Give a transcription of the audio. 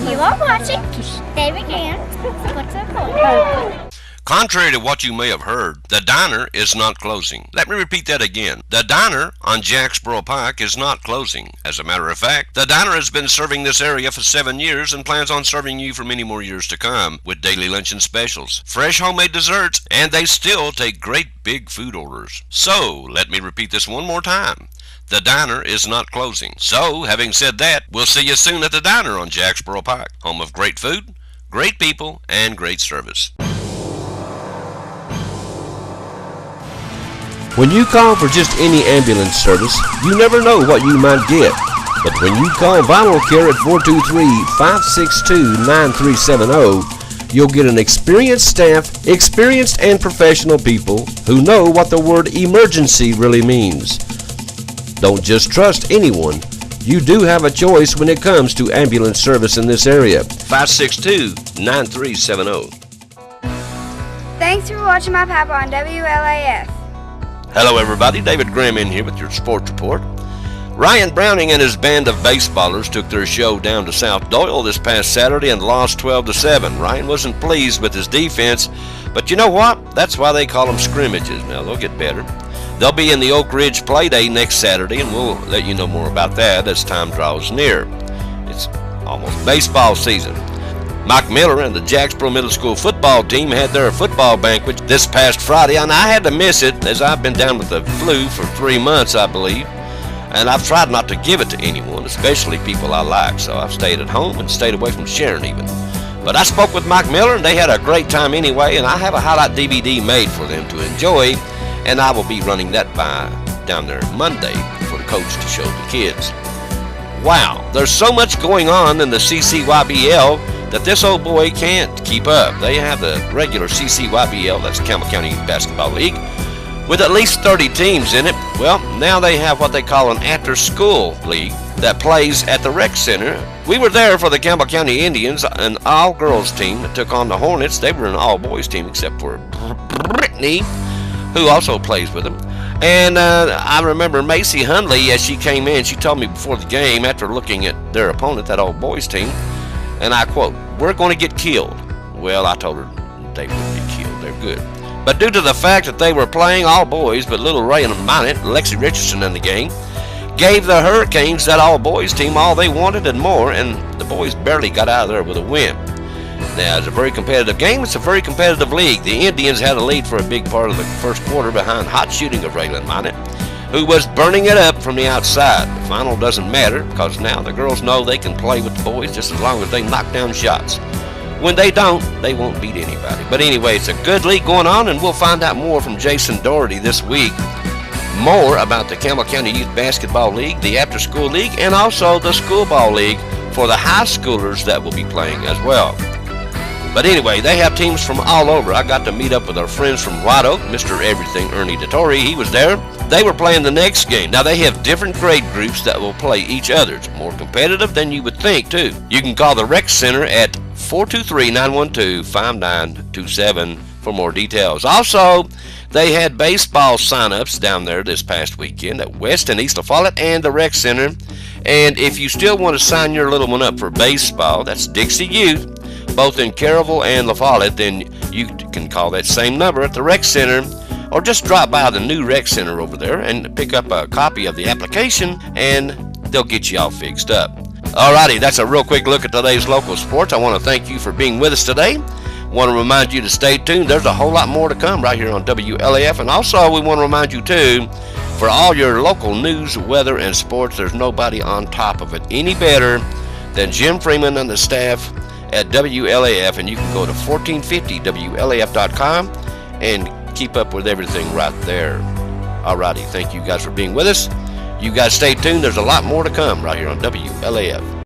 You are watching David Gann's Sports Report. Contrary to what you may have heard, the diner is not closing. Let me repeat that again. The diner on Jacksboro Pike is not closing. As a matter of fact, the diner has been serving this area for 7 years and plans on serving you for many more years to come with daily luncheon specials, fresh homemade desserts, and they still take great big food orders. So, let me repeat this one more time. The diner is not closing. So, having said that, we'll see you soon at the diner on Jacksboro Pike, home of great food, great people, and great service. When you call for just any ambulance service, you never know what you might get. But when you call Vital Care at 423-562-9370, you'll get an experienced staff, experienced and professional people who know what the word emergency really means. Don't just trust anyone. You do have a choice when it comes to ambulance service in this area. 562-9370. Thanks for watching my papa on WLAF. Hello everybody, David Graham in here with your sports report. Ryan Browning and his band of baseballers took their show down to South Doyle this past Saturday and lost 12-7. Ryan wasn't pleased with his defense, but you know what? That's why they call them scrimmages. Now they'll get better. They'll be in the Oak Ridge Play Day next Saturday, and we'll let you know more about that as time draws near. It's almost baseball season. Mike Miller and the Jacksboro Middle School football team had their football banquet this past Friday, and I had to miss it as I've been down with the flu for 3 months, I believe. And I've tried not to give it to anyone, especially people I like, so I've stayed at home and stayed away from sharing even. But I spoke with Mike Miller, and they had a great time anyway, and I have a highlight DVD made for them to enjoy, and I will be running that by down there Monday for the coach to show the kids. Wow, there's so much going on in the CCYBL that this old boy can't keep up. They have the regular CCYBL, that's Campbell County Youth Basketball League, with at least 30 teams in it. Well, now they have what they call an after-school league that plays at the rec center. We were there for the Campbell County Indians, an all-girls team that took on the Hornets. They were an all-boys team except for Brittany, who also plays with them. And I remember Macy Hundley, as she came in, she told me before the game, after looking at their opponent, that all-boys team, and I quote, "We're going to get killed." Well, I told her they would get killed. They're good. But due to the fact that they were playing all boys, but little Ray and Minot, Lexi Richardson in the game, gave the Hurricanes, that all-boys team, all they wanted and more, and the boys barely got out of there with a win. Now, it's a very competitive game. It's a very competitive league. The Indians had a lead for a big part of the first quarter behind hot shooting of Raylan Minot, who was burning it up from the outside. The final doesn't matter because now the girls know they can play with the boys just as long as they knock down shots. When they don't, they won't beat anybody. But anyway, it's a good league going on, and we'll find out more from Jason Doherty this week. More about the Campbell County Youth Basketball League, the After School League, and also the School Ball League for the high schoolers that will be playing as well. But anyway, they have teams from all over. I got to meet up with our friends from White Oak, Mr. Everything Ernie DeTore. He was there. They were playing the next game. Now, they have different grade groups that will play each other. It's more competitive than you would think, too. You can call the Rec Center at 423-912-5927 for more details. Also, they had baseball sign-ups down there this past weekend at West and East La Follette and the Rec Center. And if you still want to sign your little one up for baseball, that's Dixie Youth, both in Caryville and La Follette, then you can call that same number at the Rec Center, or just drop by the new Rec Center over there and pick up a copy of the application, and they'll get you all fixed up. Alrighty, that's a real quick look at today's local sports. I want to thank you for being with us today. Want to remind you to stay tuned. There's a whole lot more to come right here on WLAF, and also we want to remind you too, for all your local news, weather, and sports, there's nobody on top of it any better than Jim Freeman and the staff at WLAF, and you can go to 1450WLAF.com and keep up with everything right there. Alrighty, thank you guys for being with us. You guys stay tuned. There's a lot more to come right here on WLAF.